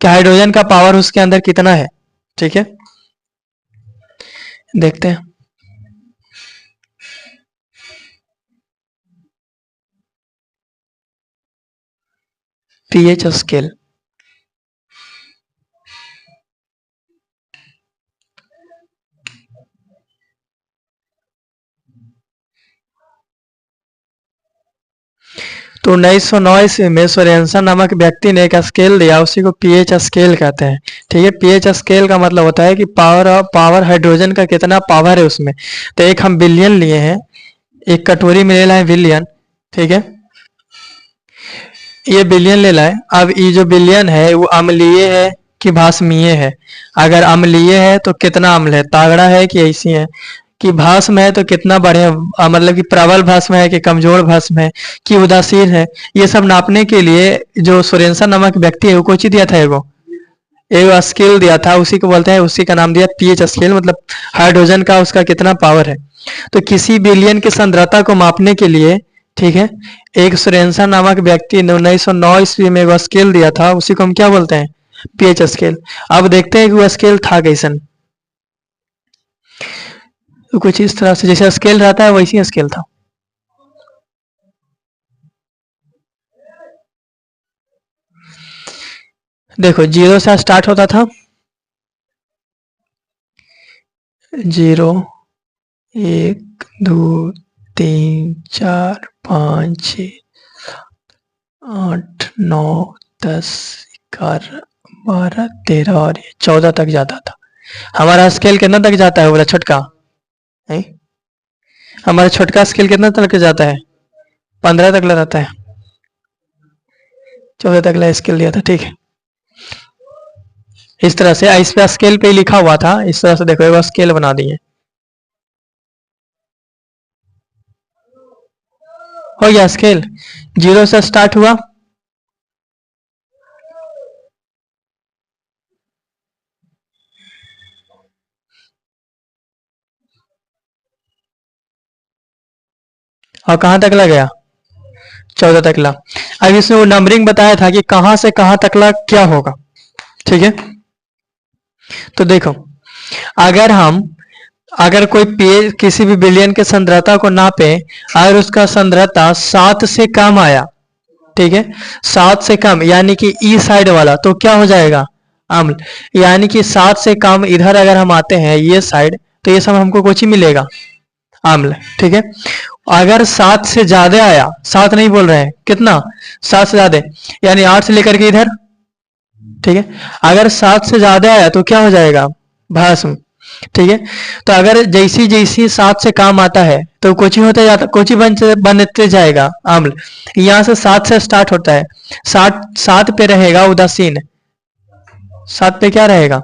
कि हाइड्रोजन का पावर उसके अंदर कितना है। ठीक है, देखते हैं। पीएच स्केल, तो 1909 ईस्वी में सोरेनसन नामक व्यक्ति ने एक स्केल दिया, उसी को पीएच स्केल कहते हैं। ठीक है, पीएच स्केल का मतलब होता है कि पावर हाइड्रोजन का कितना पावर है उसमें। तो एक हम बिलियन लिए हैं, एक कटोरी में ले लाए बिलियन। ठीक है, ये बिलियन ले लाए। अब ये जो बिलियन है वो अम्लीय है कि भास्मीय है। अगर अम्लीय है तो कितना अम्ल है, तागड़ा है कि ऐसी है, कि भस्म है तो कितना बढ़िया, मतलब कि प्रबल भस्म है कि कमजोर भस्म है कि उदासीन है। ये सब नापने के लिए जो सोरेनसन नामक व्यक्ति है वो कोची दिया था, एगो स्केल दिया था, उसी को बोलते हैं, उसी का नाम दिया पीएच स्केल, मतलब हाइड्रोजन का उसका कितना पावर है। तो किसी बिलियन की सांद्रता को मापने के लिए, ठीक है, एक सोरेनसन नामक व्यक्ति ने 1909 ईस्वी में एगो स्केल दिया था, उसी को हम क्या बोलते हैं, पीएच स्केल। अब देखते हैं कि वो स्केल था कैसन। तो कुछ इस तरह से जैसे स्केल रहता है वैसी स्केल था। देखो 0 से स्टार्ट होता था, 0 1 2 3 4 5 6 8 9 10 11 12 13 और 14 तक जाता था। हमारा स्केल कितना तक जाता है बोला, छोटका है, हमारा छोटका स्केल कितना तक जाता है, 15 तक रहता है, 14 तक स्केल दिया था। ठीक है, इस तरह से इस पे स्केल पे लिखा हुआ था, इस तरह से देखो एक स्केल बना दिए, हो गया स्केल। 0 से स्टार्ट हुआ, और कहां तक ला गया, 14 तक ला। अब इसमें वो नंबरिंग बताया था कि कहां से कहां तक ला क्या होगा। ठीक है, तो देखो अगर कोई पेज किसी भी बिलियन के सांद्रता को नापे, अगर उसका सांद्रता 7 से कम आया, ठीक है, 7 से कम यानी कि ई साइड वाला, तो क्या हो जाएगा, अम्ल। यानी कि 7 से कम इधर अगर हम आते हैं ये साइड, तो ये सब हमको कुछ ही मिलेगा, अम्ल। ठीक है, अगर 7 से ज्यादा आया, 7 नहीं बोल रहे हैं, कितना, 7 से ज्यादा यानी 8 से लेकर के इधर, ठीक है, अगर 7 से ज्यादा आया तो क्या हो जाएगा, भस्म। ठीक है, तो अगर जैसी जैसी 7 से काम आता है तो कोची होता जाता, कोची बनते जाएगा अम्ल। यहां से 7 से स्टार्ट होता है, 7 पे रहेगा उदासीन, 7 पे क्या रहेगा,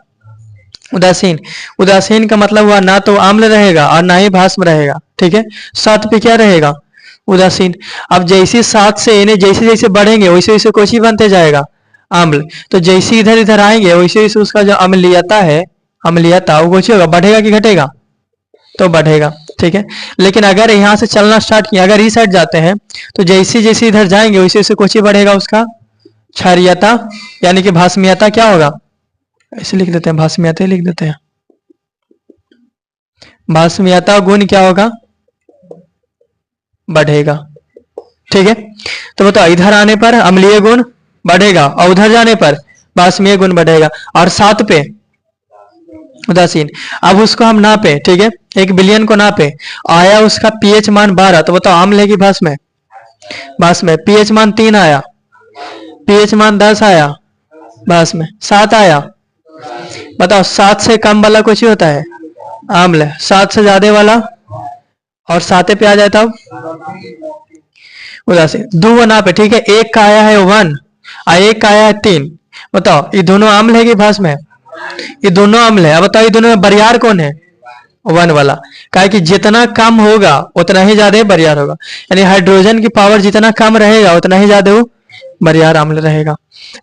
उदासीन। उदासीन का मतलब हुआ ना तो अम्ल रहेगा और ना ही भस्म रहेगा। ठीक है, 7 पे क्या रहेगा, उदासीन। अब जैसे 7 से इन्हें जैसे जैसे बढ़ेंगे वैसे वैसे कोची बनते जाएगा, अम्ल। तो जैसे इधर इधर आएंगे वैसे वैसे उसका जो अम्लीयता है, अम्लीयता वो कुछ होगा, बढ़ेगा कि घटेगा, तो बढ़ेगा। ठीक है, लेकिन अगर यहाँ से चलना स्टार्ट किया, अगर इस साइड जाते हैं तो जैसे जैसे इधर जाएंगे वैसे वैसे कुछ ही बढ़ेगा उसका क्षारीयता, यानी कि भास्मीयता क्या होगा, ऐसे लिख देते हैं, भास्मीयता लिख देते हैं, भास्मीयता गुण क्या होगा, बढ़ेगा। ठीक है, तो बताओ इधर आने पर अम्लीय गुण बढ़ेगा और उधर जाने पर भास्मीय गुण बढ़ेगा, और 7 पे उदासीन। अब उसको हम नापे, ठीक है, एक बिलियन को नापे, आया उसका पीएच मान 12, तो बताओ आम्ल है कि भस्म है, भस्म है। पीएच मान 3 आया, पीएच मान 10 आया, भस्म है। 7 आया, बताओ 7 से कम वाला कुछ ही होता है, आम्ल है। 7 से ज्यादा वाला और 7 पे आ जाए तब उदासीन। 2 नापे, ठीक है, एक का आया है 1 और एक का आया है 3, बताओ ये दोनों आम्ल है कि भस्म है, ये दोनों अम्ल है। अब बताओ ये दोनों में बरियार कौन है, 1 वाला। कहा कि जितना कम होगा उतना ही ज्यादा बरियार होगा, यानी हाइड्रोजन की पावर जितना कम रहेगा उतना ही ज्यादा वो बरियार अम्ल रहेगा।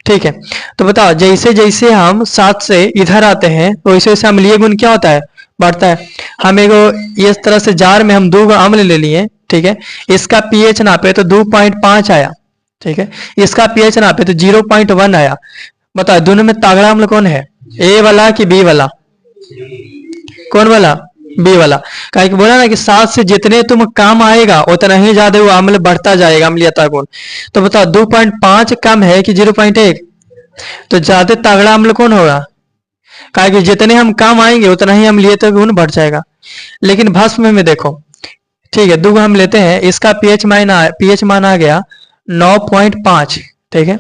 ठीक है, तो बताओ जैसे जैसे हम 7 से इधर आते हैं वैसे वैसे अम्लीय गुण क्या होता है, बढ़ता है। हम एगो इस तरह से जार में हम 2 अम्ल ले लिए, ठीक है, इसका पीएच नापे तो 2.5 आया, ठीक है, इसका पीएच नापे तो 0.1 आया, बताओ दोनों में तगड़ा अम्ल कौन है, ए वाला कि बी वाला? कौन वाला? बी वाला। कहा कि बोला ना कि 7 से जितने तुम काम आएगा उतना ही ज्यादा वो अम्ल बढ़ता जाएगा, अम्लीयता गुण। तो बताओ 2.5 कम है कि 0.1? तो ज्यादा तगड़ा अम्ल कौन होगा? कहा कि जितने हम काम आएंगे उतना ही अम्लीयता गुण बढ़ जाएगा। लेकिन भस्म में देखो, ठीक है, दो हम लेते हैं, इसका पीएच मान आ गया 9.5, ठीक है,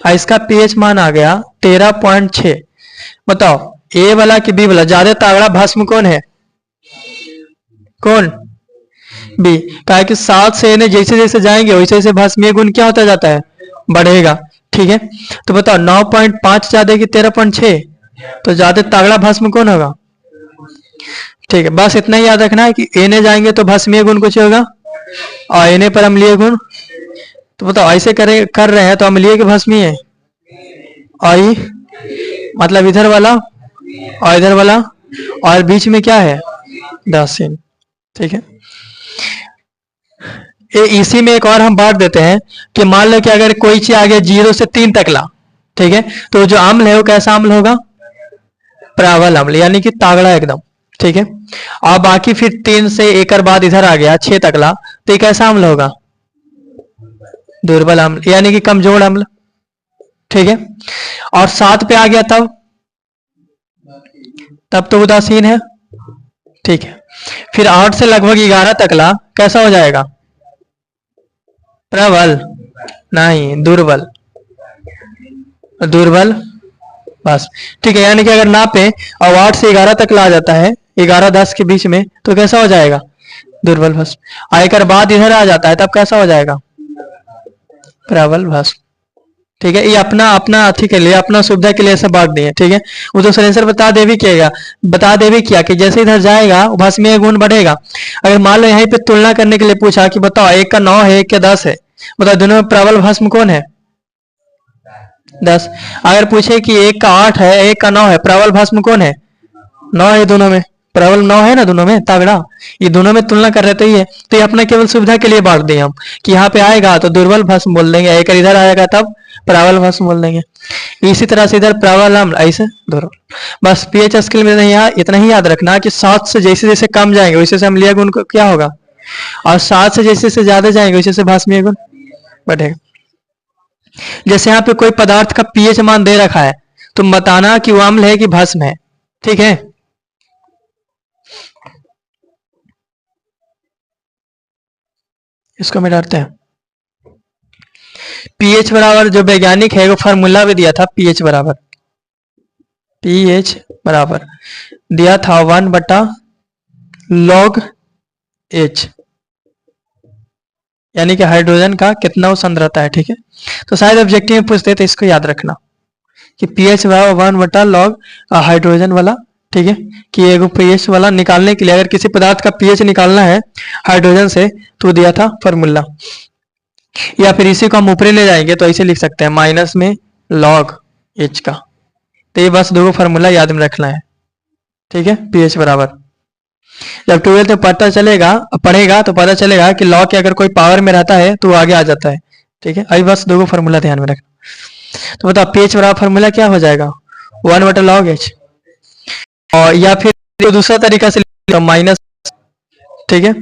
और इसका पीएच मान आ गया 13.6। बताओ ए वाला कि बी वाला? ज्यादा तगड़ा भस्म कौन है? कौन? बी। कहा कि 7 से ने जैसे जैसे जाएंगे वैसे वैसे भस्मीय गुण क्या होता जाता है? बढ़ेगा। ठीक है, तो बताओ 9.5 ज्यादा कि 13.6? तो ज्यादा तगड़ा भस्म कौन होगा? ठीक है, बस इतना ही याद रखना है कि एने जाएंगे तो भस्मीय गुण कुछ होगा और एने पर अम्लीय गुण। तो बताओ ऐसे कर रहे हैं तो अम्लीय के भस्मीय आई, मतलब इधर वाला और इधर वाला, और बीच में क्या है? दासीन। ठीक है, इसी में एक और हम बांट देते हैं कि मान लो कि अगर कोई चीज आगे 0 से 3 तक ला, ठीक है, तो जो अम्ल है वो कैसा अम्ल होगा? प्रबल अम्ल, यानी कि तागड़ा एकदम। ठीक है, और बाकी फिर 3 से एक बाद इधर आ गया 6 तक ला, तो ये कैसा अम्ल होगा? दुर्बल अम्ल, यानी कि कमजोर अम्ल। ठीक है, और 7 पे आ गया तब तो उदासीन है। ठीक है, फिर 8 से लगभग 11 तक ला, कैसा हो जाएगा? प्रबल नहीं, दुर्बल। दुर्बल, बस। ठीक है, यानी कि अगर नापे और 8 से 11 तक ला जाता है, 11-10 के बीच में, तो कैसा हो जाएगा? दुर्बल भस्म। आयकर बाद इधर आ जाता है तब कैसा हो जाएगा? प्रबल भस्म। ठीक है, ये अपना अपना अथी के लिए, अपना सुविधा के लिए ऐसा बांट दिए। ठीक है, वो तो सर बता दे भी किया कि जैसे इधर जाएगा भस्मीय गुण बढ़ेगा। अगर मान लो यहीं पे तुलना करने के लिए पूछा कि बताओ एक का 9 है, एक का 10 है, बताओ दोनों में प्रबल भस्म कौन है? 10। अगर पूछे कि एक का 8 है, एक का 9 है, प्रबल भस्म कौन है? 9 है दोनों में, प्रबल 9 है ना दोनों में, तगड़ा। ये दोनों में तुलना कर रहे थे ये, तो ये अपना केवल सुविधा के लिए बांट दिए हम कि यहाँ पे आएगा तो दुर्बल भस्म बोल देंगे, एक इधर आएगा तब प्रबल भस्म बोल देंगे। इसी तरह से इधर प्रबल अम्ल, ऐसे दुर्बल। बस पीएच स्केल में नहीं, इतना ही याद रखना कि 7 से जैसे जैसे कम जाएंगे वैसे से अम्लीय गुण क्या होगा, और 7 से जैसे जैसे ज्यादा जाएंगे वैसे से भस्मीय गुण बढ़ेगा। जैसे यहाँ पे कोई पदार्थ का पीएच मान दे रखा है, तुम बताना कि वो अम्ल है कि भस्म है। ठीक है, इसको मिटाते हैं। पीएच बराबर, जो वैज्ञानिक है वो फार्मूला भी दिया था, पीएच बराबर दिया था 1/log H, यानी कि हाइड्रोजन का कितना वो सांद्रता है। ठीक है, तो शायद ऑब्जेक्टिव में पूछते तो इसको याद रखना कि पीएच बराबर 1/log हाइड्रोजन वाला। ठीक है, कि एगो पीएच वाला निकालने के लिए अगर किसी पदार्थ का पीएच निकालना है हाइड्रोजन से तो दिया था फॉर्मूला। या फिर इसी को हम ऊपर ले जाएंगे तो ऐसे लिख सकते हैं माइनस में log H का। तो ये बस दो फॉर्मूला याद में रखना है। ठीक है, पीएच बराबर, जब 12th में पढ़ेगा तो पता चलेगा कि लॉग के अगर कोई पावर में रहता है तो वो आगे आ जाता है। ठीक है, अभी बस दो फॉर्मूला ध्यान में रखना। तो बताओ पीएच बराबर फॉर्मूला क्या हो जाएगा? 1/log H। और या फिर दूसरा तरीका से माइनस। ठीक है,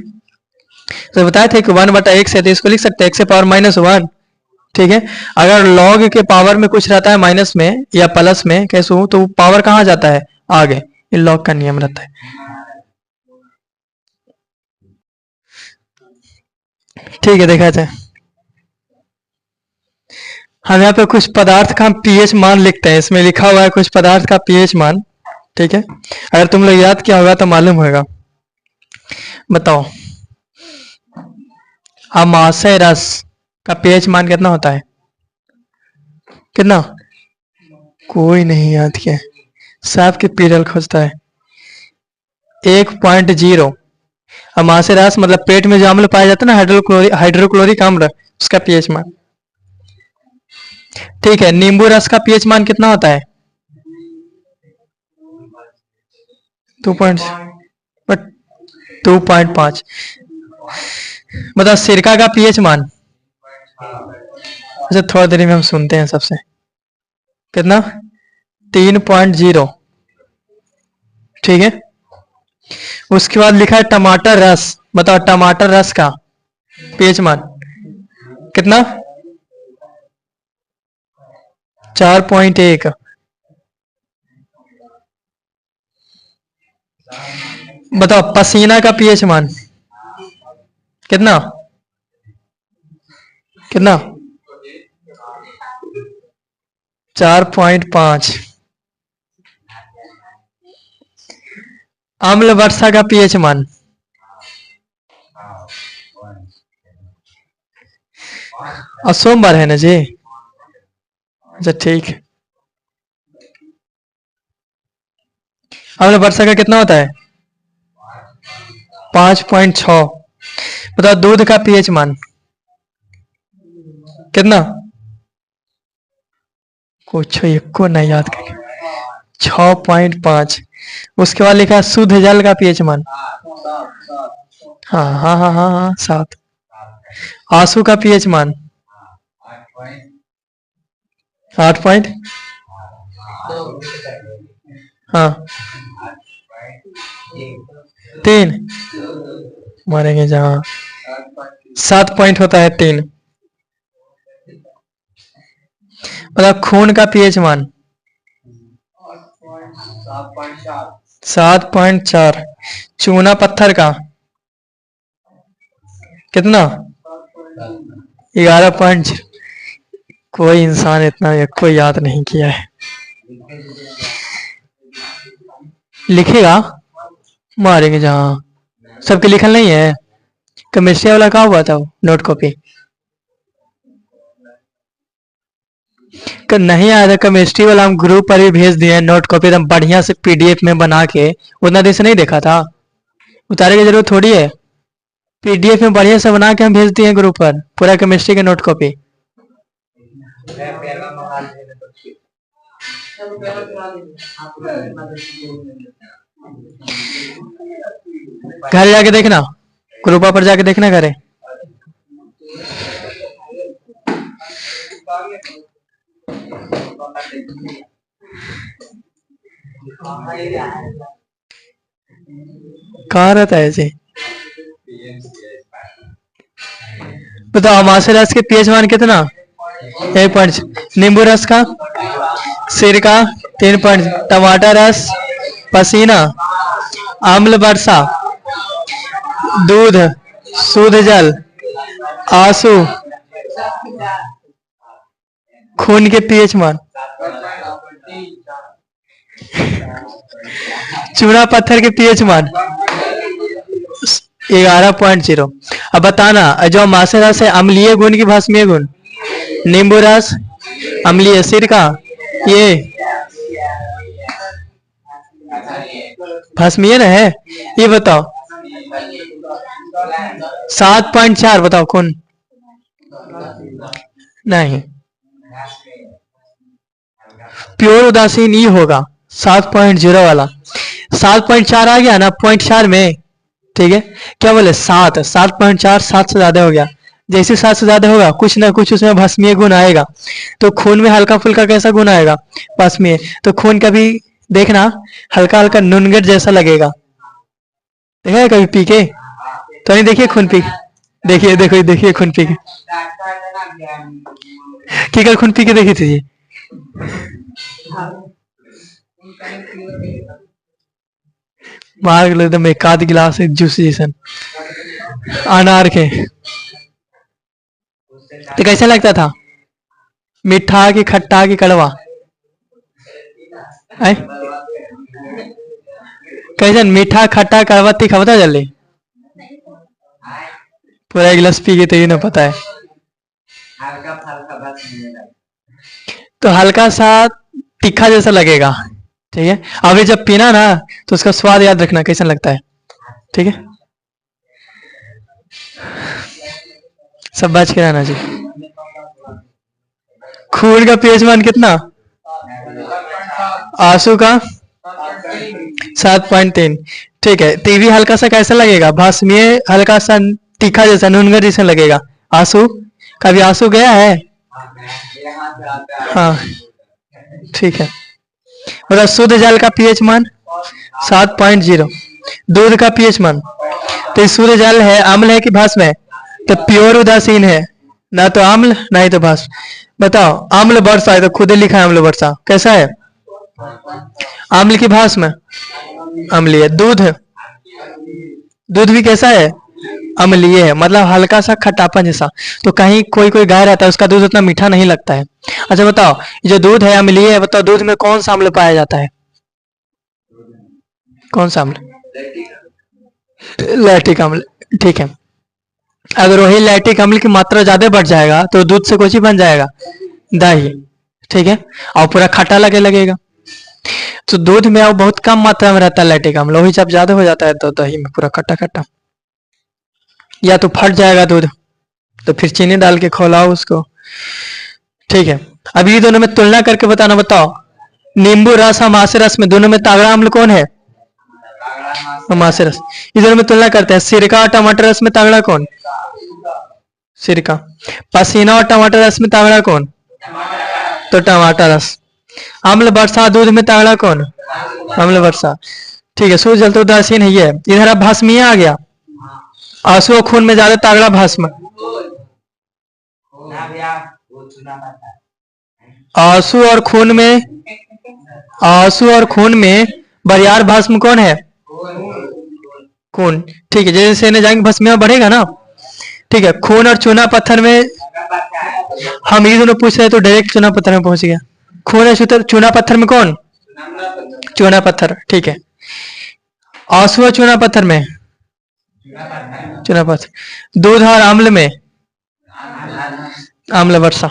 तो बताए थे कि 1/x है तो इसको लिख सकते हैं x से पावर -1। ठीक है, अगर log के पावर में कुछ रहता है माइनस में या प्लस में कैसे हो, तो पावर कहाँ जाता है? आगे। ये log का नियम रहता है। ठीक है, देखा जाए हम यहाँ पे कुछ पदार्थ का पीएच मान लिखते हैं, इसमें लिखा हुआ है कुछ पदार्थ का पीएच मान। ठीक है, अगर तुम लोग याद किया होगा तो मालूम होगा। बताओ अमाशय रस का पीएच मान कितना होता है? कितना? कोई नहीं याद किया, सांप के पीरल खोजता है। 1.0। अमाशय रस मतलब पेट में जो अम्ल पाया जाता है ना, हाइड्रोक्लोरिक अम्ल, उसका पीएच मान। ठीक है, नींबू रस का पीएच मान कितना होता है? 2.5। बताओ सिरका का पीएच मान? अच्छा, थोड़ा देरी में हम सुनते हैं सबसे। कितना 3.0, ठीक है। उसके बाद लिखा है टमाटर रस, बताओ टमाटर रस का पीएच मान कितना 4.1। बताओ पसीना का पीएच मान कितना कितना 4.5। अम्ल वर्षा का पीएच मान और सोमवार है ना जी, अच्छा ठीक है। अम्ल वर्षा का कितना होता है 5.6। बताओ दूध का पीएच मान कितना, कुछ एक को नहीं याद करके 6.5। उसके बाद लिखा है शुद्ध जल का पीएच मान, हाँ हाँ हाँ हाँ हाँ 7। आंसू का पीएच मान 8 हाँ 3 मारेंगे जहाँ 7 पॉइंट होता है 3। मतलब खून का पीएच मान 7.4। चूना पत्थर का कितना 11. कोई इंसान इतना कोई याद नहीं किया है, लिखेगा मारेंगे जहाँ। सबके लिखल नहीं है। केमिस्ट्री वाला कहाँ हुआ था नोट कॉपी नहीं आया था। केमिस्ट्री वाला हम ग्रुप पर भी भेज दिए नोट कॉपी एकदम बढ़िया से पीडीएफ में बना के। उतना देर से नहीं देखा था, उतारे की जरूरत थोड़ी है। पीडीएफ में बढ़िया से बना के हम भेज दिए ग्रुप पर पूरा केमिस्ट्री के नोट कॉपी। घर जाके देखना, ग्रुपा पर जाके देखना घरे। कहाँ रहता है ऐसे। बताओ अमाशय रस के पीएच मान कितना 1. नींबू रस का, सिरका 3. टमाटर रस, पसीना, अम्ल वर्षा, दूध, शुद्ध जल, आंसू, खून के पीएच मान, चूना पत्थर के पीएच मान 11.0। अब बताना जो अमाशय रस है अम्लीय गुण की भस्मीय गुण। नींबू रस अम्लीय, सिरका ये भस्मीय ना है। ये बताओ 7.4 बताओ कौन नहीं। प्योर उदासीन ये होगा 7.0 वाला। 7.4 आ गया ना 0.4 में, ठीक है। क्या बोले 7.4 7 से ज्यादा हो गया। जैसे 7 से ज्यादा होगा कुछ ना कुछ उसमें भस्मीय गुण आएगा। तो खून में हल्का फुल्का कैसा गुण आएगा भस्मीय। तो खून का भी देखना हल्का हल्का नुनगट जैसा लगेगा। देखा है कभी पी के तो नहीं, देखिए खून पी, देखिए देखो देखिए खून पी के कल खून पी के देखी थी। मार एकदम एक आध गिलास जूस जैसन अनार के। तो कैसा लगता था, मीठा की खट्टा की कड़वा है? कैसे मीठा खट्टा कड़वा तीखा बता जल्दी। पूरा एक गिलास पी के तो ये ना पता है। तो हल्का सा तीखा जैसा लगेगा, ठीक है। अभी जब पीना ना तो उसका स्वाद याद रखना कैसा लगता है, ठीक है। सब बच के रहना जी। खून का पीएच मान कितना, आंसू का 7.3, ठीक है। टीवी हल्का सा कैसा लगेगा, भस्मीय हल्का सा तीखा जैसा नूनगर जैसा लगेगा। आंसू, कभी आंसू गया है? हाँ ठीक है, मतलब शुद्ध जल का पीएच मान 7.0, दूध का पीएच मान, तो ये शुद्ध जल है, अम्ल है कि भस्म है? तो प्योर उदासीन है, ना तो अम्ल ना ही तो भस्म। बताओ, अम्ल वर्षा है तो खुद ही लिखा है अम्ल वर्षा, कैसा है? अम्ल की भस्म, अम्लीय। दूध, दूध भी कैसा है? अम्लीय है, मतलब हल्का सा खट्टापन जैसा। तो कहीं कोई कोई गाय रहता है उसका दूध उतना मीठा नहीं लगता है। अच्छा बताओ, ये जो दूध है अम्लीय है, बताओ दूध में कौन सा अम्ल पाया जाता है? कौन सा अम्ल? लैक्टिक अम्ल। ठीक है, अगर वही लैक्टिक अम्ल की मात्रा ज्यादा बढ़ जाएगा तो दूध से कुछ ही बन जाएगा, दही। ठीक है, और पूरा खट्टा लगेगा। तो दूध में अब बहुत कम मात्रा में रहता है लैक्टिक अम्ल, वही जब ज्यादा हो जाता है तो दही में पूरा खट्टा खट्टा, या तो फट जाएगा दूध, तो फिर चीनी डाल के खौलाओ उसको। ठीक है, अब ये दोनों में तुलना करके बताना। बताओ, नींबू रस और मासे रस में दोनों में तागड़ा अम्ल कौन है? मासे रस। ये दोनों में तुलना करते हैं, सिरका और टमाटर रस में तागड़ा कौन? सिरका। पसीना और टमाटर रस में तागड़ा कौन? तो टमाटर रस। अम्ल वर्षा दूध में तागड़ा कौन? अम्ल वर्षा। ठीक है, सूर्य जल तो उदासीन है ये। इधर अब भस्मीय आ गया, आंसू और खून में ज्यादा तागड़ा भस्म। आंसू और खून में, आंसू और खून में बरियार भस्म कौन है? खून। ठीक है, जैसे जैसे जाएंगे भस्मीय बढ़ेगा ना। ठीक है, खून और चूना पत्थर में, हम ये दोनों पूछ रहे तो डायरेक्ट चूना पत्थर में पहुंच गया। खून और चूना पत्थर में कौन? चूना पत्थर। ठीक है, आंसू और चूना पत्थर में, चूना पत्थर। दूध और अम्ल में, अम्ल वर्षा।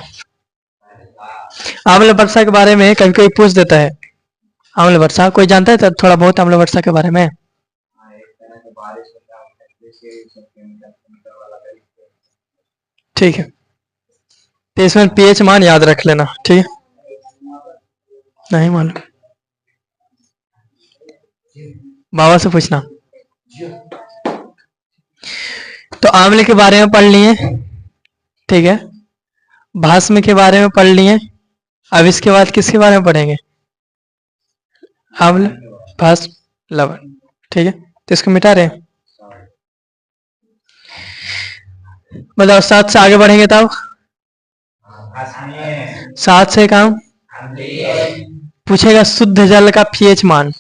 अम्ल वर्षा के बारे में कभी कोई पूछ देता है, अम्ल वर्षा कोई जानता है तब थोड़ा बहुत अम्ल वर्षा के बारे में? ठीक है, तो इसमें पीएच मान याद रख लेना। ठीक है, नहीं मालूम बाबा से पूछना। तो आम्ल के बारे में पढ़ लिए, ठीक है, भस्म के बारे में पढ़ लिए। अब इसके बाद किसके बारे में पढ़ेंगे? अम्ल, भस्म, लवण। ठीक है, तो इसको मिटा रहे हैं। मतलब 7 से आगे बढ़ेंगे तब 7 से काम पूछेगा, शुद्ध जल का पीएच मान,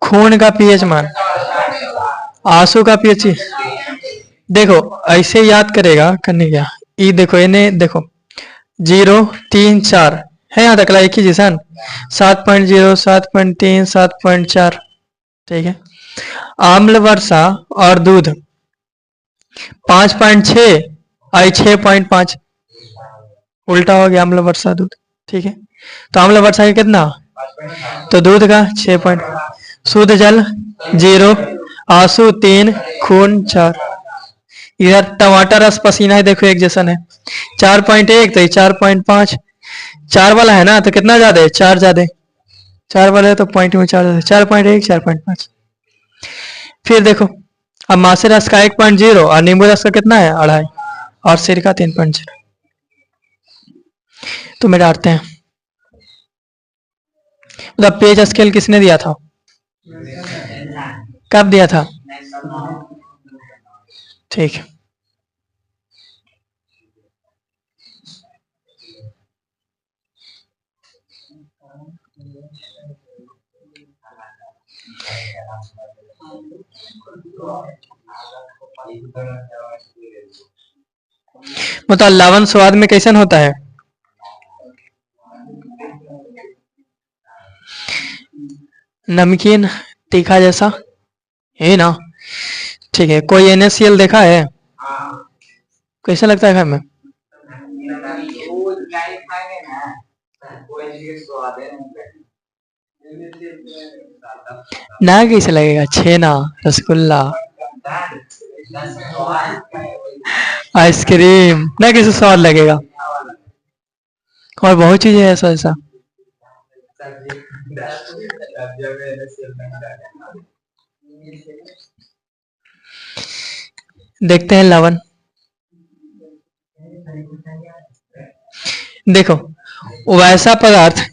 खून का पीएच मान, आंसू का पीएच। देखो ऐसे याद करेगा, करने क्या, ई देखो इन्हें देखो, 0 3 4 है, यहाँ तक एक ही जैसा, 7.0 7.3 7.4। ठीक है, आम्ल वर्षा और दूध 5.6 और 6.5, उल्टा हो गया अम्ल वर्षा दूध। ठीक है, तो अम्ल वर्षा का कितना, तो दूध का 6. शुद्ध जल 0, आंसू 3, खून 4। इधर टमाटर रस पसीना है, देखो एक जैसा है, 4.1 तो 4.5, 4 वाला है ना तो कितना ज्यादा है, 4 ज्यादा, 4 वाला है तो पॉइंट में 4, 4.1 4.5। फिर देखो, अब मासे रस का 1.0 और नींबू रस का कितना है, 2.5, और सिर का 3.0। तो मिटाते हैं। मतलब पेज स्केल किसने दिया था, कब दिया था? ठीक है, मतलब लवण स्वाद में कैसन होता है? नमकीन, तीखा जैसा है ना। ठीक है, कोई NaCl देखा है, कैसा लगता है खाने में? ना कैसे लगेगा, छेना, रसगुल्ला, आइसक्रीम, ना कैसे स्वाद लगेगा। और बहुत चीजें है ऐसा ऐसा। देखते हैं लवण। देखो, वैसा पदार्थ,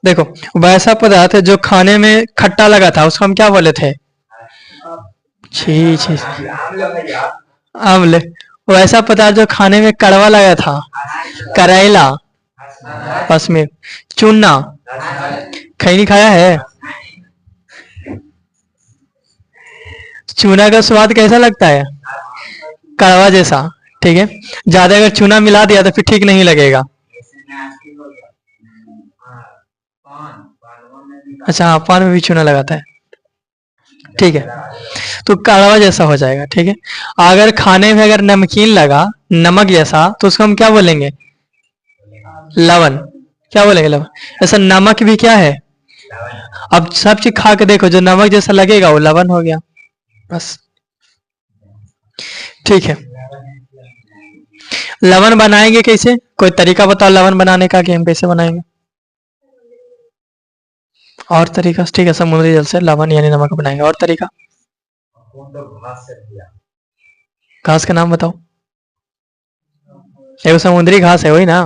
देखो वैसा पदार्थ जो खाने में खट्टा लगा था उसको हम क्या बोले थे? छी छी, आमले। वैसा पदार्थ जो खाने में कड़वा लगा था, करेला, पसमेर, चूना, खैनी खाया है? चूना का स्वाद कैसा लगता है? कड़वा जैसा, ठीक है। ज्यादा अगर चूना मिला दिया तो फिर ठीक नहीं लगेगा। अच्छा हाँ, पान में भी चूना लगाता है, ठीक है। तो कड़वा जैसा हो जाएगा, ठीक है। अगर खाने में अगर नमकीन लगा, नमक जैसा, तो उसको हम क्या बोलेंगे? लवण। क्या बोलेंगे? लवण। ऐसा नमक भी क्या है? अब सब चीज खा के देखो, जो नमक जैसा लगेगा वो लवण हो गया, बस, ठीक है। लवण बनाएंगे कैसे? कोई तरीका बताओ लवण बनाने का, कि हम कैसे बनाएंगे? और तरीका, ठीक है, समुद्री जल से लवण यानी नमक बनाएंगे। और तरीका? घास का नाम बताओ। एक समुद्री घास है, वही ना?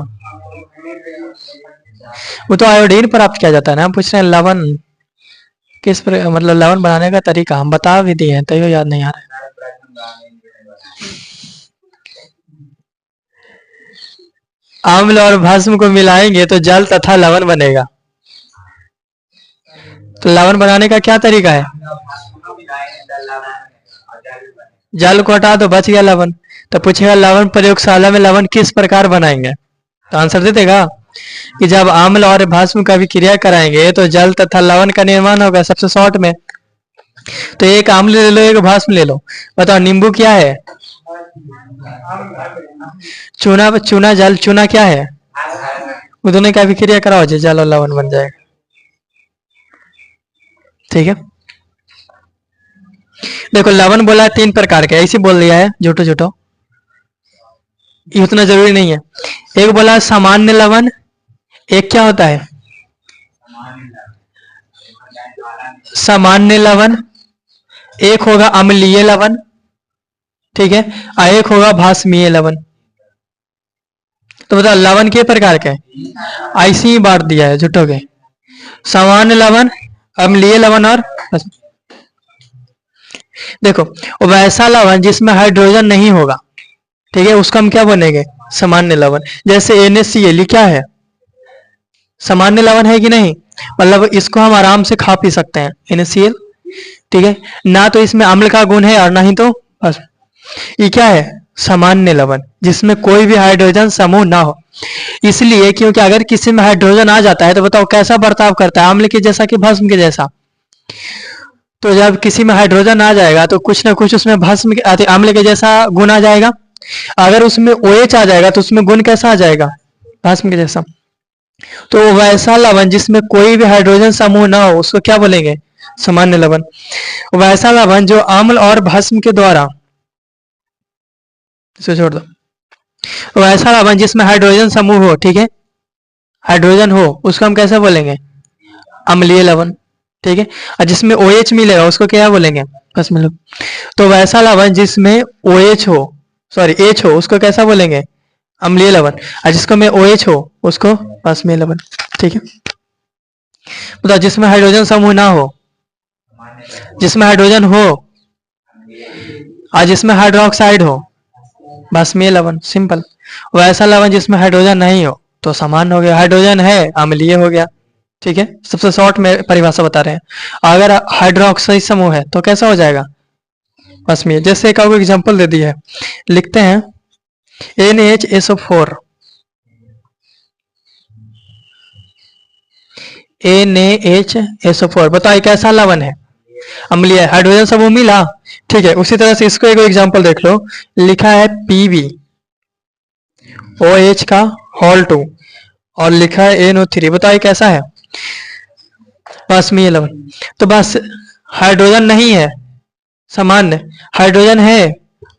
वो तो आयोडीन प्राप्त किया जाता है ना। हम पूछ रहे हैं लवण किस पर, मतलब लवण बनाने का तरीका हम बता भी दिए हैं, तैयो याद नहीं आ रहा है। अम्ल और भस्म को मिलाएंगे तो जल तथा लवण बनेगा। तो लवण बनाने का क्या तरीका है? जल को हटा दो, बच गया लवण। तो पूछेगा लवण प्रयोगशाला में लवण किस प्रकार बनाएंगे? तो आंसर दे देगा कि जब अम्ल और भस्म का विक्रिया कराएंगे तो जल तथा लवण का निर्माण होगा, सबसे शॉर्ट में। तो एक अम्ल ले लो, एक भस्म ले लो। बताओ नींबू क्या है? चूना, चूना जल, चूना क्या है? वो दोनों का विक्रिया कराओ, जल और लवण बन जाएगा, ठीक है। देखो लवण बोला है 3 प्रकार के, ऐसे बोल दिया है झूठो झूठो, ये उतना जरूरी नहीं है। एक बोला सामान्य लवण, एक क्या होता है? सामान्य लवण, एक होगा अम्लीय लवण, ठीक है, और एक होगा भास्मीय लवण। तो बताओ लवण के प्रकार के? ऐसे ही बांट दिया है झूठो के, सामान्य लवण, अम्लीय लवण और देखो वैसा लवण जिसमें हाइड्रोजन नहीं होगा, ठीक है, उसका हम क्या बनेंगे? सामान्य लवण। जैसे NaCl क्या है? सामान्य लवण है कि नहीं? मतलब इसको हम आराम से खा पी सकते हैं, NaCl, ठीक है। ना तो इसमें अम्ल का गुण है और ना ही तो बस, ये क्या है? सामान्य लवण, जिसमें कोई भी हाइड्रोजन समूह ना हो। इसलिए क्योंकि अगर किसी में हाइड्रोजन आ जाता है तो बताओ कैसा बर्ताव करता है? अम्ल के जैसा कि भस्म के जैसा? तो जब किसी में हाइड्रोजन आ जाएगा तो कुछ ना कुछ उसमें भस्म के, अम्ल के जैसा गुण आ जाएगा। अगर उसमें OH आ जाएगा तो उसमें गुण कैसा आ जाएगा? भस्म के जैसा। तो वैसा लवण जिसमें कोई भी हाइड्रोजन समूह ना हो उसको क्या बोलेंगे? सामान्य लवण। वैसा लवण जो अम्ल और भस्म के द्वारा, इसे छोड़ दो, वैसा लवण जिसमें हाइड्रोजन समूह हो, ठीक है, हाइड्रोजन हो, उसको हम कैसे बोलेंगे? अम्लीय लवण, ठीक है। और जिसमें OH मिलेगा उसको क्या बोलेंगे? भस्म लवण। तो वैसा लवण जिसमें OH हो, सॉरी H हो, उसको कैसा बोलेंगे? अम्लीय लवण। और जिसको में OH हो उसको भस्मीय लवण, ठीक है। बताओ जिसमें हाइड्रोजन समूह ना हो, जिसमें हाइड्रोजन हो और जिसमें हाइड्रोक्साइड हो, भस्मीय लवण, सिंपल। वैसा लवण जिसमें हाइड्रोजन नहीं हो तो सामान्य हो गया, हाइड्रोजन है अम्लीय हो गया, ठीक है। सबसे शॉर्ट में परिभाषा बता रहे हैं। अगर हाइड्रोक्साइड समूह है तो कैसा हो जाएगा? भस्मीय। जैसे एक एग्जांपल दे दी है, लिखते हैं NaHSO4, NaHSO4, बताओ कैसा लवण है? अम्लीय, हाइड्रोजन समूह मिला, ठीक है। उसी तरह से इसको एक एग्जांपल देख लो, लिखा है PbOH का होल 2 और लिखा है NO3, बताओ कैसा है? भस्मीय लवण। तो बस हाइड्रोजन नहीं है सामान्य, हाइड्रोजन है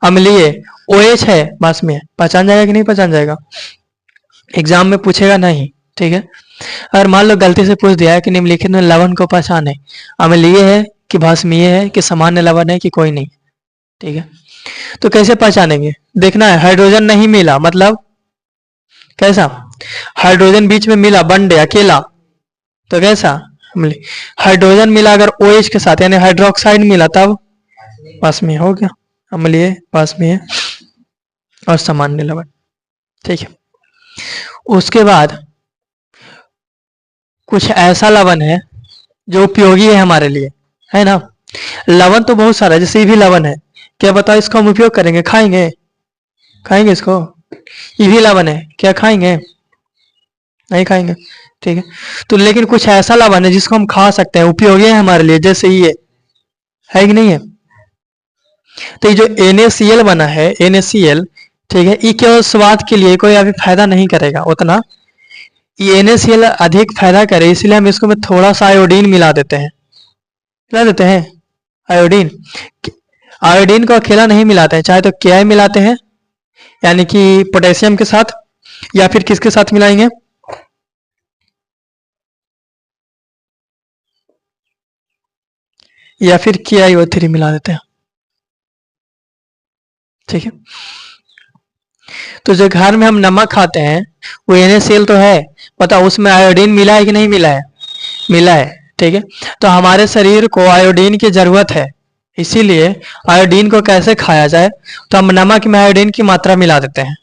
अम्लीय, OH है भस्मीय। पहचान जाएगा कि नहीं पहचान जाएगा? एग्जाम में पूछेगा नहीं, ठीक है। अगर मान लो गलती से पूछ दिया है कि निम्नलिखित में लवण को पहचाने, अम्लीय है कि भस्मीय है कि सामान्य लवण है कि कोई नहीं, ठीक है। तो कैसे पहचानेंगे? देखना है हाइड्रोजन नहीं मिला, मतलब कैसा? हाइड्रोजन बीच में मिला, बंडे अकेला, तो कैसा अम्लीय। हाइड्रोजन मिला अगर OH के साथ यानी हाइड्रोक्साइड मिला तब पास में हो गया अम्लीय, पास में है और सामान्य लवण। ठीक है, उसके बाद कुछ ऐसा लवण है जो उपयोगी है हमारे लिए, है ना। लवण तो बहुत सारा है, जैसे भी लवण है, क्या बताओ इसको हम उपयोग करेंगे, खाएंगे, खाएंगे इसको, ये भी लवण है, क्या खाएंगे, नहीं खाएंगे। ठीक है, तो लेकिन कुछ ऐसा लवण है जिसको हम खा सकते हैं, उपयोगी है हमारे लिए, जैसे ये है कि नहीं है। तो ये जो NaCl बना है, NaCl, ठीक है, ये केवल स्वाद के लिए कोई अभी फायदा नहीं करेगा उतना। ये NaCl अधिक फायदा करे इसलिए हम इसको में थोड़ा सा आयोडीन मिला देते हैं, मिला देते हैं आयोडीन। आयोडीन को अकेला नहीं मिलाते हैं, चाहे तो Ki मिलाते हैं यानी कि पोटेशियम के साथ, या फिर किसके साथ मिलाएंगे, या फिर KiO3 मिला देते हैं। ठीक है, तो जो घर में हम नमक खाते हैं वो NaCl तो है, पता उसमें आयोडीन मिला है कि नहीं मिला है, मिला है। ठीक है, तो हमारे शरीर को आयोडीन की जरूरत है, इसीलिए आयोडीन को कैसे खाया जाए, तो हम नमक में आयोडीन की मात्रा मिला देते हैं।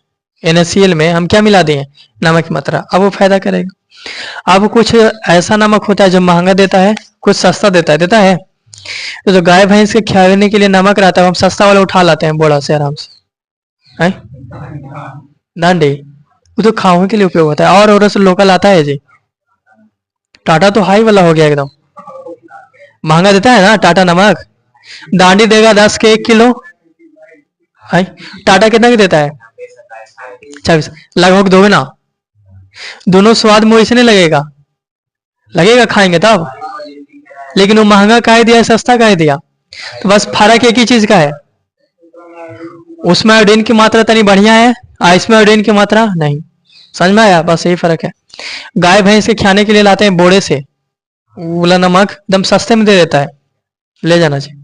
NaCl में हम क्या मिला दिए, नमक की मात्रा, अब वो फायदा करेगा। अब कुछ ऐसा नमक होता है जो महंगा देता है, कुछ सस्ता देता है, देता है। तो जो गाय भैंस के खिलाने के लिए नमक रहता है हम सस्ता वाला उठा लाते हैं बोड़ा से आराम से, है डांडी, वो तो खाने के लिए उपयोग होता है। और से लोकल आता है जी, टाटा तो हाई वाला हो गया एकदम, महंगा देता है ना टाटा नमक। डांडी देगा 10 के 1 किलो, है टाटा कितना की देता है 26, लगभग दोगे ना, दोनों स्वाद मुझे से नहीं लगेगा, लगेगा खाएंगे तब, लेकिन वो महंगा काहे दिया, सस्ता काहे दिया, तो बस फर्क एक ही चीज का है, उसमें आयोडीन की मात्रा तनी बढ़िया है, इसमें आयोडीन की मात्रा नहीं, समझ में आया, बस यही फर्क है। गाय भैंस के खाने के लिए लाते हैं बोड़े से, वाला नमक एकदम सस्ते में दे देता है, ले जाना चाहिए,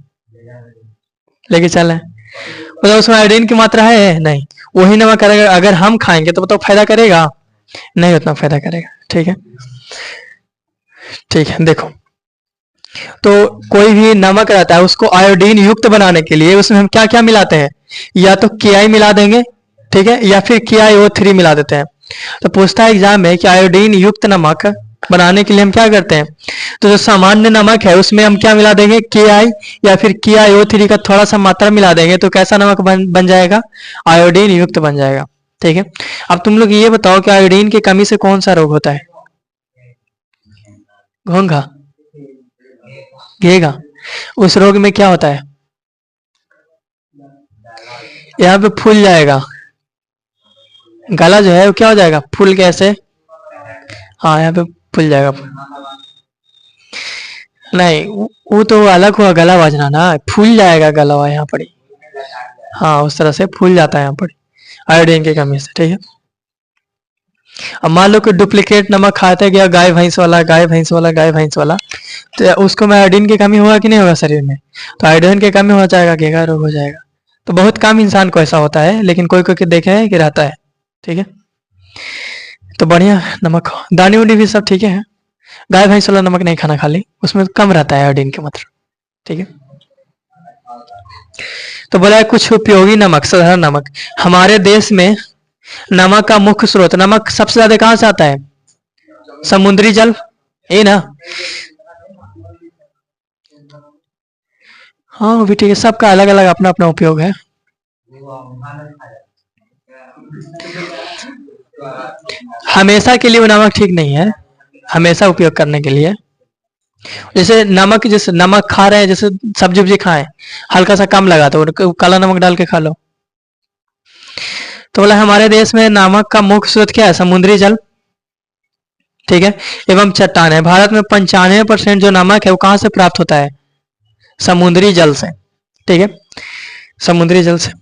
लेके चल है, मतलब उसमें आयोडीन की मात्रा है नहीं, वही नमक अगर हम खाएंगे तो बताओ फायदा करेगा, नहीं उतना फायदा करेगा। ठीक है, ठीक है, देखो तो कोई भी नमक रहता है उसको आयोडीन युक्त बनाने के लिए उसमें हम क्या क्या मिलाते हैं, या तो Ki मिला देंगे, ठीक है, या फिर KiO3 मिला देते हैं। तो पूछता है एग्जाम में कि आयोडीन युक्त नमक बनाने के लिए हम क्या करते हैं, तो जो सामान्य नमक है उसमें हम क्या मिला देंगे, Ki या फिर KiO3 का थोड़ा सा मात्रा मिला देंगे, तो कैसा नमक बन जाएगा, आयोडीन युक्त बन जाएगा। ठीक है, अब तुम लोग ये बताओ कि आयोडीन की कमी से कौन सा रोग होता है, घोंघा, घेगा, उस रोग में क्या होता है, यहाँ पे फूल जाएगा, गला जो है वो क्या हो जाएगा, फूल कैसे, हाँ यहाँ पे फूल जाएगा, नहीं वो तो अलग हुआ गला बजना ना, फूल जाएगा गला हुआ यहाँ पर, हाँ उस तरह से फूल जाता है यहाँ पर आयोडीन की कमी से। ठीक है, अब मान लो कि डुप्लीकेट नमक खाते गया गाय भैंस वाला, गाय भैंस वाला, गाय भैंस वाला, तो उसको में आयोडीन की कमी होगा कि नहीं होगा शरीर में, तो आयोडीन की कमी हो जाएगा, घेगा रोग हो जाएगा। तो बहुत कम इंसान को ऐसा होता है, लेकिन कोई कोई देखे है कि रहता है। ठीक है, तो बढ़िया नमक, दानी उनी भी सब ठीक है, गाय भैंस वाला नमक नहीं खाना, खाली उसमें कम रहता है आयोडीन की मात्रा। ठीक है, तो बोला है कुछ उपयोगी नमक, साधारण नमक। हमारे देश में नमक का मुख्य स्रोत, नमक सबसे ज्यादा कहां से आता है, समुद्री जल, ये ना, हाँ वो भी ठीक है, सबका अलग अलग अपना अपना उपयोग है। हमेशा के लिए वो नमक ठीक नहीं है, हमेशा उपयोग करने के लिए, जैसे नमक, जैसे नमक खा रहे हैं, जैसे सब्जी उब्जी खाएं, हल्का सा कम लगा तो काला नमक डाल के खा लो। तो बोला हमारे देश में नमक का मुख्य स्रोत क्या है, समुद्री जल, ठीक है, एवं चट्टान है। भारत में 95% जो नमक है वो कहां से प्राप्त होता है, समुद्री जल से। ठीक है, समुद्री जल से,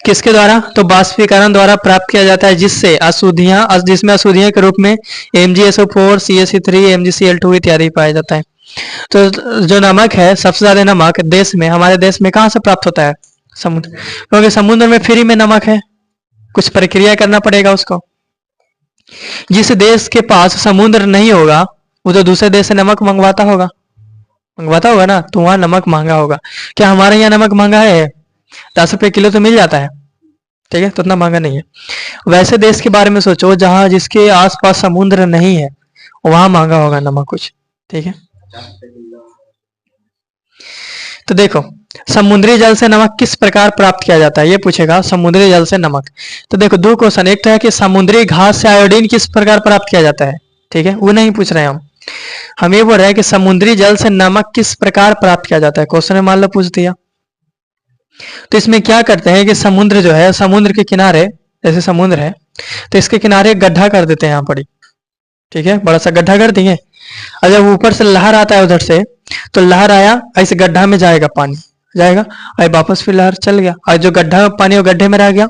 किसके द्वारा, तो बाष्पीकरण द्वारा प्राप्त किया जाता है, जिससे अशुद्धियां, जिसमें अशुद्धियां के रूप में MgSO4, CaC3, MgCl2 इत्यादि पाया जाता है। तो जो नमक है, सबसे ज्यादा नमक देश में, हमारे देश में कहां से प्राप्त होता है, समुद्र, क्योंकि समुद्र में फ्री में नमक है, कुछ प्रक्रिया करना पड़ेगा उसको। जिस देश के पास समुद्र नहीं होगा वो तो दूसरे देश से नमक मंगवाता होगा ना, तो वहां नमक महंगा होगा। क्या हमारे यहाँ नमक महंगा है? 10 रुपये किलो तो मिल जाता है, ठीक है, तो उतना महंगा नहीं है। वैसे देश के बारे में सोचो जहां जिसके आसपास समुद्र नहीं है, वहां महंगा होगा नमक कुछ, ठीक है। तो देखो, समुद्री जल से नमक किस प्रकार प्राप्त किया जाता है, ये पूछेगा, समुद्री जल से नमक। तो देखो दो क्वेश्चन, एक तो है कि समुद्री घास से आयोडीन किस प्रकार प्राप्त किया जाता है, ठीक है, वो नहीं पूछ रहे हैं हम ये बोल रहे हैं कि समुद्री जल से नमक किस प्रकार प्राप्त किया जाता है। क्वेश्चन में मान लो पूछ दिया, तो इसमें क्या करते हैं कि समुद्र जो है, समुद्र के किनारे, जैसे समुद्र है तो इसके किनारे एक गड्ढा कर देते हैं यहाँ पर, ठीक है, बड़ा सा गड्ढा कर दिए। और जब ऊपर से लहर आता है उधर से, तो लहर आया ऐसे गड्ढा में जाएगा, पानी जाएगा और वापस फिर लहर चल गया, और जो गड्ढा पानी वो गड्ढे में रह गया,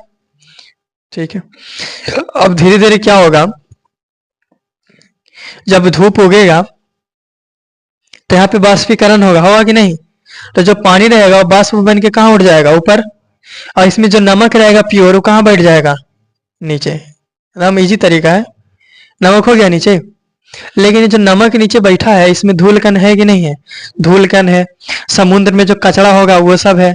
ठीक है। अब धीरे धीरे क्या होगा, जब धूप उगेगा तो यहाँ पे बाष्पीकरण होगा कि नहीं, तो जो पानी रहेगा वो बाष्प बन के कहाँ उड़ जाएगा, ऊपर, और इसमें जो नमक रहेगा प्योर वो कहाँ बैठ जाएगा, नीचे। एकदम इजी तरीका है, नमक हो गया नीचे। लेकिन ये जो नमक नीचे बैठा है इसमें धूल कण है कि नहीं है, धूल कण है। समुद्र में जो कचरा होगा वो सब है,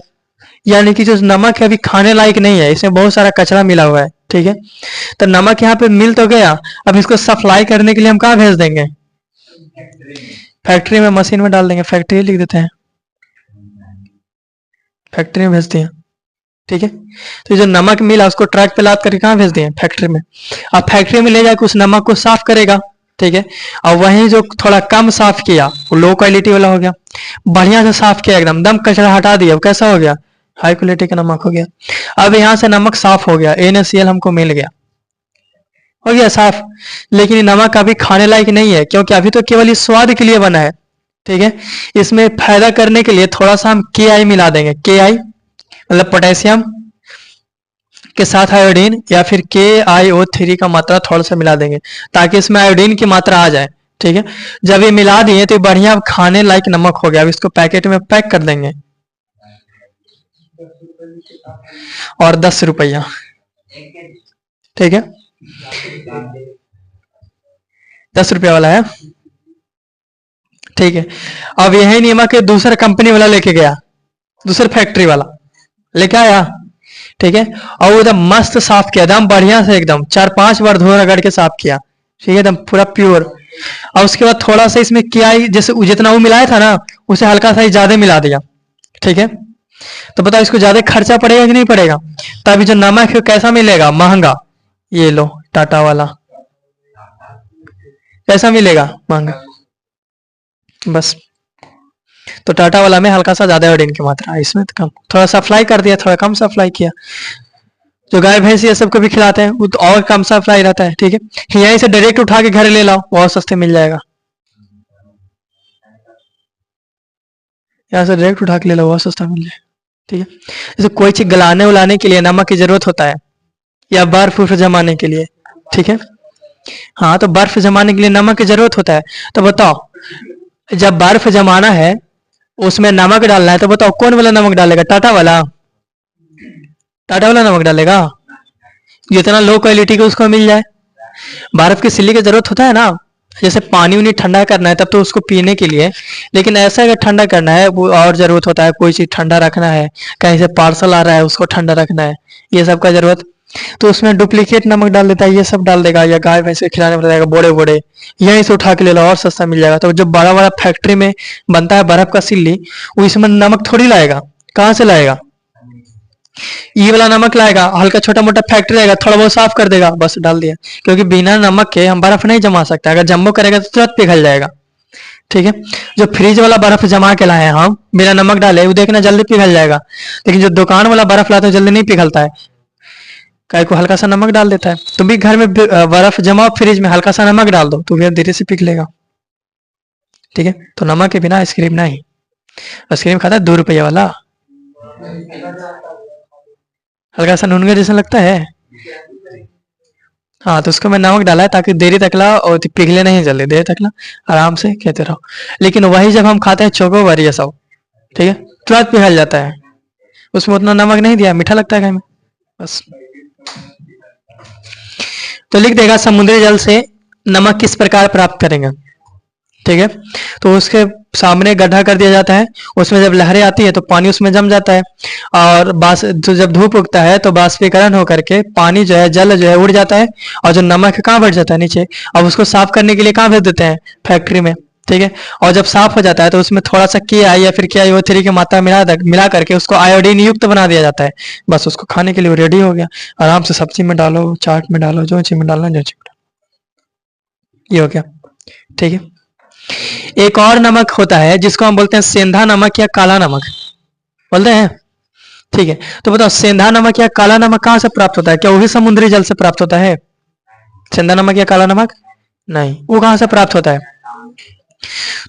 यानी कि जो नमक है अभी खाने लायक नहीं है, इसमें बहुत सारा कचरा मिला हुआ है, ठीक है। तो नमक यहाँ पे मिल तो गया, अब इसको सप्लाई करने के लिए हम कहाँ भेज देंगे, फैक्ट्री में, मशीन में डाल देंगे, फैक्ट्री लिख देते हैं, फैक्ट्री में भेजते हैं, ठीक है। तो जो नमक मिला उसको ट्रक पे लाद करके कहाँ भेज दिए, फैक्ट्री में। अब फैक्ट्री में ले जाकर उस नमक को साफ करेगा, ठीक है। और वहीं जो थोड़ा कम साफ किया वो लो क्वालिटी वाला हो गया, बढ़िया से साफ किया एकदम, दम कचरा हटा दिया, वो कैसा हो गया, हाई क्वालिटी का नमक हो गया। अब यहाँ से नमक साफ हो गया, NaCl हमको मिल गया, हो गया साफ। लेकिन ये नमक अभी खाने लायक नहीं है, क्योंकि अभी तो केवल इस स्वाद के लिए बना है, ठीक है। इसमें फायदा करने के लिए थोड़ा सा हम Ki मिला देंगे, Ki मतलब पोटेशियम के साथ आयोडीन, या फिर KiO3 का मात्रा थोड़ा सा मिला देंगे ताकि इसमें आयोडीन की मात्रा आ जाए, ठीक है। जब ये मिला दिए तो बढ़िया खाने लायक नमक हो गया। अब इसको पैकेट में पैक कर देंगे, और 10 रुपया, ठीक है, 10 रुपया वाला है, ठीक है। अब यही नमक दूसरा कंपनी वाला लेके गया, दूसरा फैक्ट्री वाला लेके आया, ठीक है, और वो एकदम मस्त साफ किया, एकदम बढ़िया से, एकदम 4-5 बार धो रगड़ के साफ किया, ठीक है, एकदम पूरा प्योर। और उसके बाद थोड़ा सा इसमें क्या, जैसे जितना वो मिलाया था ना उसे हल्का सा ज्यादा मिला दिया, ठीक है। तो बताओ इसको ज्यादा खर्चा पड़ेगा कि नहीं पड़ेगा, तभी जो नमक है कैसा मिलेगा, महंगा। ये लो टाटा वाला कैसा मिलेगा, महंगा, बस। तो टाटा वाला में हल्का सा ज्यादा आयोडीन की मात्रा, इसमें तो कम, थोड़ा सप्लाई कर दिया, थोड़ा कम सप्लाई किया। जो गाय भैंस ये सबको भी खिलाते हैं वो तो और कम सप्लाई रहता है, ठीक है। यहीं से डायरेक्ट उठा के घर ले लाओ, बहुत सस्ते मिल जाएगा, यहाँ से डायरेक्ट उठा के ले लो, बहुत सस्ता मिल जाएगा, ठीक है। जैसे कोई चीज गलाने उलाने के लिए नमक की जरूरत होता है, या बर्फ उर्फ जमाने के लिए, ठीक है। हाँ, तो बर्फ जमाने के लिए नमक की जरूरत होता है। तो बताओ जब बर्फ जमाना है उसमें नमक डालना है, तो बताओ कौन वाला नमक डालेगा, टाटा वाला, टाटा वाला नमक डालेगा, जितना लो क्वालिटी का उसको मिल जाए। बर्फ की सिल्ली की जरूरत होता है ना, जैसे पानी उनी ठंडा करना है तब तो उसको पीने के लिए, लेकिन ऐसा अगर ठंडा करना है वो और जरूरत होता है, कोई चीज ठंडा रखना है, कहीं से पार्सल आ रहा है उसको ठंडा रखना है, ये सब का जरूरत, तो उसमें डुप्लीकेट नमक डाल देता है, ये सब डाल देगा, या गाय भैंस के खिलाने में रहेगा बोड़े बोड़े, यहीं से उठा के ले लो और सस्ता मिल जाएगा। तो जो बड़ा बड़ा फैक्ट्री में बनता है बर्फ का सिल्ली, वो इसमें नमक थोड़ी लाएगा, कहाँ से लाएगा, ये वाला नमक लाएगा, हल्का छोटा मोटा फैक्ट्री रहेगा, थोड़ा बहुत साफ कर देगा, बस डाल दिया। क्योंकि बिना नमक के हम बर्फ नहीं जमा सकते, अगर जम्बो करेगा तो तुरंत पिघल जाएगा, ठीक है। जो फ्रिज वाला बर्फ जमा के लाए हैं हम बिना नमक डाले, वो देखना जल्दी पिघल जाएगा, लेकिन जो दुकान वाला बर्फ लाते हैं जल्दी नहीं पिघलता है, काय को हल्का सा नमक डाल देता है। तुम भी घर में बर्फ जमाओ, फ्रिज में हल्का सा नमक डाल दो तो फिर धीरे से पिघलेगा, ठीक है। तो नमक के बिना आइसक्रीम नहीं, आइसक्रीम खाता है 2 रुपये वाला, हल्का सा नूनगा जैसा लगता है, हाँ, तो उसको मैं नमक डाला है ताकि देरी तक ला और पिघले नहीं जल्दी, देर तक ला आराम से कहते रहो। लेकिन वही जब हम खाते हैं चोकोबार ये सब, ठीक है, तुरंत पिघल जाता है, उसमें उतना नमक नहीं दिया, मीठा लगता है खाने में, बस। तो लिख देगा समुद्री जल से नमक किस प्रकार प्राप्त करेंगे। ठीक है, तो उसके सामने गड्ढा कर दिया जाता है, उसमें जब लहरें आती है तो पानी उसमें जम जाता है, और तो जब धूप उगता है तो बाष्पीकरण होकर के पानी जो है, जल जो है उड़ जाता है, और जो नमक है कहाँ बढ़ जाता है, नीचे। अब उसको साफ करने के लिए कहाँ भेज देते हैं, फैक्ट्री में। ठीक है, और जब साफ हो जाता है तो उसमें थोड़ा सा के आई या फिर के आई थ्री की मात्रा मिला करके उसको आयोडीन युक्त बना दिया जाता है। बस उसको खाने के लिए रेडी हो गया। आराम से सब्जी में डालो, चाट में डालो, जो चीज में डालना, जो चीज में डालो, ये हो गया। ठीक है, एक और नमक होता है जिसको हम बोलते हैं सेंधा नमक या काला नमक, बोलते हैं। ठीक है, तो बताओ सेंधा नमक या काला नमक कहां से प्राप्त होता है, क्या वो भी समुद्री जल से प्राप्त होता है। सेंधा नमक या काला नमक नहीं, वो कहां से प्राप्त होता है,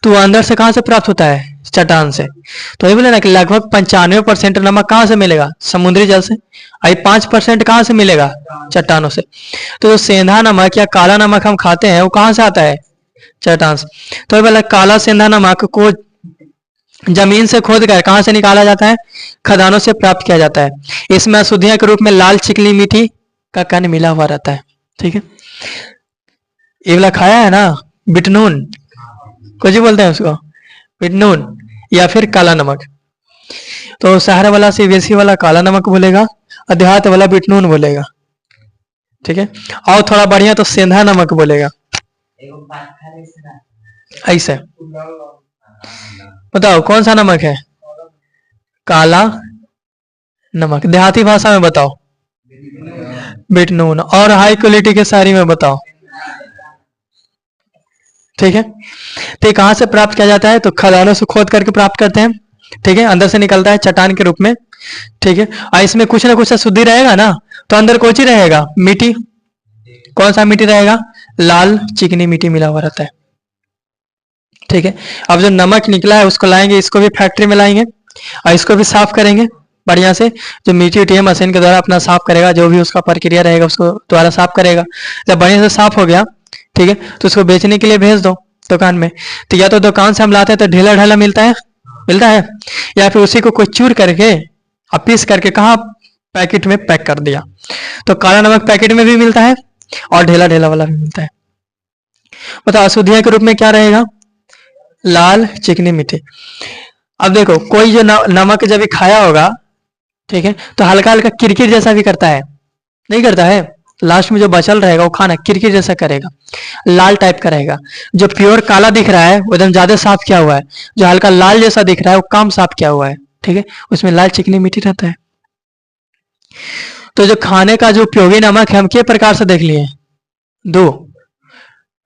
तो अंदर से कहां से प्राप्त होता है, चट्टान से। तो ये बोले ना कि लगभग 95% नमक कहां से मिलेगा, समुद्री जल से। आई 5% कहां से मिलेगा, चट्टानों से। तो जो सेंधा नमक या काला नमक हम खाते हैं वो कहां से आता है, चट्टान से। तो ये बोला काला सेंधा नमक को जमीन से खोद कर कहां से निकाला जाता है, खदानों से प्राप्त किया जाता है। इसमें अशुद्धियां के रूप में लाल चिकनी मिट्टी का कण मिला हुआ रहता है। ठीक है, ये वाला खाया है ना, बिटनून, कुछ ही बोलते हैं उसको, बिटनून या फिर काला नमक। तो शहर वाला सीबीएसई वाला काला नमक बोलेगा, और देहात वाला बिटनून बोलेगा। ठीक है, और थोड़ा बढ़िया तो सेंधा नमक बोलेगा। ऐसे बताओ कौन सा नमक है, काला नमक। देहाती भाषा में बताओ, बिटनून। और हाई क्वालिटी के साड़ी में बताओ। ठीक है, तो ये कहां से प्राप्त किया जाता है, तो खदानों से खोद करके प्राप्त करते हैं। ठीक है, अंदर से निकलता है चट्टान के रूप में। ठीक है, और इसमें कुछ ना कुछ अशुद्धि रहेगा ना, तो अंदर कौन सी रहेगा, मिट्टी। कौन सा मिट्टी रहेगा, लाल चिकनी मिट्टी मिला हुआ रहता है। ठीक है, अब जो नमक निकला है उसको लाएंगे, इसको भी फैक्ट्री में लाएंगे, और इसको भी साफ करेंगे बढ़िया से। जो मिट्टी उठी है मशीन के द्वारा अपना साफ करेगा, जो भी उसका प्रक्रिया रहेगा उसको द्वारा साफ करेगा। जब बढ़िया से साफ हो गया, ठीक है, तो उसको बेचने के लिए भेज दो दुकान में। तो या तो दुकान से हम लाते हैं तो ढीला ढाला मिलता है, या फिर उसी को कोई चूर करके और पीस करके कहाँ पैकेट में पैक कर दिया। तो काला नमक पैकेट में भी मिलता है और ढेला ढेला वाला भी मिलता है। बताओ अशुद्धियां के रूप में क्या रहेगा, लाल चिकनी मिट्टी। अब देखो कोई जो नमक जब भी खाया होगा, ठीक है, तो हल्का हल्का किरकिर जैसा भी करता है, नहीं करता है। लास्ट में जो बचल रहेगा वो खाना किरकिर जैसा करेगा, लाल टाइप का रहेगा। जो प्योर काला दिख रहा है वो एकदम ज्यादा साफ किया हुआ है, जो हल्का लाल जैसा दिख रहा है वो कम साफ किया हुआ है। ठीक है, उसमें लाल चिकनी मिट्टी रहता है। तो जो खाने का जो उपयोगी नमक है हम किस प्रकार से देख लिए, दो।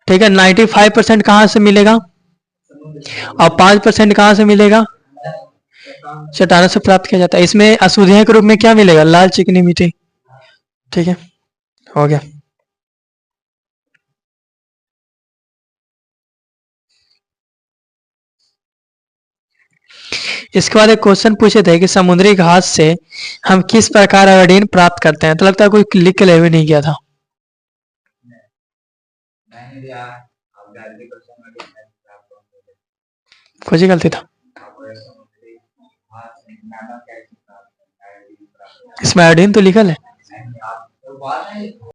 ठीक है, 95% कहां से मिलेगा और 5% कहां से मिलेगा, चट्टानों से प्राप्त किया जाता है। इसमें अशुद्धियां के रूप में क्या मिलेगा, लाल चिकनी मिट्टी। ठीक है, हो गया। इसके बाद एक क्वेश्चन पूछे थे कि समुद्री घास से हम किस प्रकार आयोडीन प्राप्त करते हैं, तो लगता है कोई लिख के ले हुए नहीं गया था। कुछ ही गलती था, इसमें आयोडीन तो लिखल है।